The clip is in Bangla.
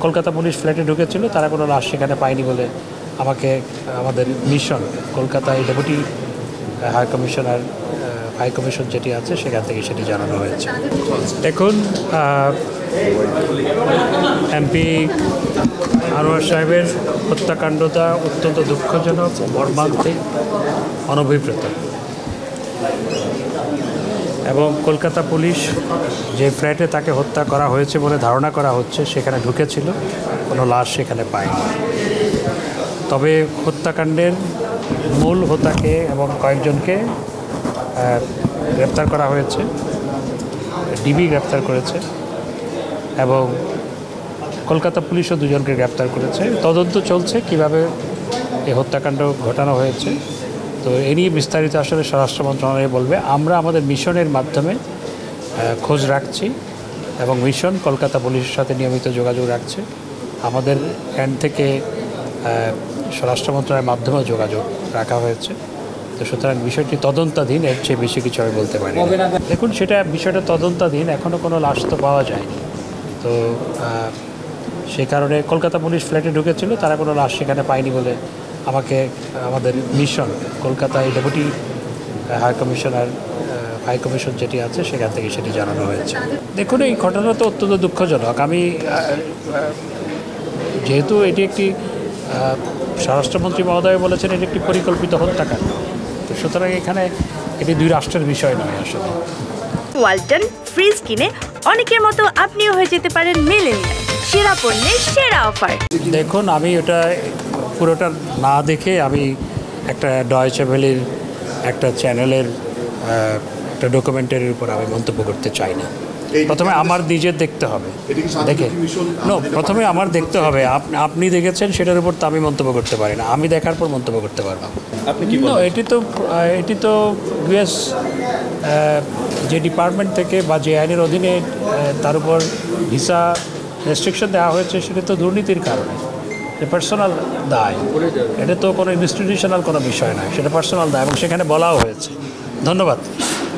কলকাতা পুলিশ ফ্ল্যাটে ঢুকেছিল, তারা কোনো লাশ সেখানে পায়নি বলে আমাকে আমাদের মিশন কলকাতায় ডেপুটি হাই কমিশন যেটি আছে সেখান থেকে সেটি জানানো হয়েছে। দেখুন, এমপি আনোয়ার সাহেবের হত্যাকাণ্ডটা অত্যন্ত দুঃখজনক, মর্মান্তিক, অনভিপ্রেত। এবং কলকাতা পুলিশ যে ফ্ল্যাটে তাকে হত্যা করা হয়েছে বলে ধারণা করা হচ্ছে সেখানে ঢুকেছিল, কোনো লাশ সেখানে পায়নি। তবে হত্যাকাণ্ডের মূল হোতাকে এবং কয়েকজনকে গ্রেপ্তার করা হয়েছে, ডিবি গ্রেপ্তার করেছে এবং কলকাতা পুলিশও দুজনকে গ্রেপ্তার করেছে। তদন্ত চলছে কিভাবে এই হত্যাকাণ্ড ঘটানো হয়েছে। তো এ নিয়ে বিস্তারিত আসলে স্বরাষ্ট্র মন্ত্রণালয় বলবে। আমরা আমাদের মিশনের মাধ্যমে খোঁজ রাখছি এবং মিশন কলকাতা পুলিশের সাথে নিয়মিত যোগাযোগ রাখছে। আমাদের এন্ড থেকে স্বরাষ্ট্র মন্ত্রণালয়ের মাধ্যমেও যোগাযোগ রাখা হয়েছে। তো সুতরাং বিষয়টি তদন্তাধীন, এর চেয়ে বেশি কিছু আমি বলতে পারি। দেখুন, বিষয়টা তদন্তাধীন, এখনও কোনো লাশ তো পাওয়া যায়নি। তো সেই কারণে কলকাতা পুলিশ ফ্ল্যাটে ঢুকেছিল, তারা কোনো লাশ সেখানে পায়নি বলে আমাকে আমাদের মিশন কলকাতায় ডেপুটি হাই কমিশন যেটি আছে সেখান থেকে সেটি জানানো হয়েছে। দেখুন, এই ঘটনা তো অত্যন্ত দুঃখজনক। আমি যেহেতু এটি একটি স্বরাষ্ট্রমন্ত্রী মহোদয় বলেছেন এটি একটি পরিকল্পিত হত্যাকাণ্ড, তো সুতরাং এখানে এটি দুই রাষ্ট্রের বিষয় নয় আসলে। ওয়ালটন ফ্রিজ কিনে অনেকের মতো আপনিও হয়ে যেতে পারেন মিলেনিয়াল, সেরা পণ্যের সেরা অফার। দেখুন, আমি ওটা পুরোটা না দেখে আমি একটা ডয়েচে ভেলের একটা চ্যানেলের একটা ডকুমেন্টারির উপর আমি মন্তব্য করতে চাই না। প্রথমে আমার নিজের দেখতে হবে, প্রথমে আমার দেখতে হবে। আপনি দেখেছেন সেটার উপর তো আমি মন্তব্য করতে পারি না, আমি দেখার পর মন্তব্য করতে পারবো। এটি তো ইউএস যে ডিপার্টমেন্ট থেকে বা যে আইনের অধীনে তার উপর ভিসা রেস্ট্রিকশন দেওয়া হয়েছে সেটা তো দুর্নীতির কারণে, পার্সোনাল দায়। এটা তো কোনো ইনস্টিটিউশনাল কোনো বিষয় নয়, সেটা পার্সোনাল দায় এবং সেখানে বলাও হয়েছে। ধন্যবাদ।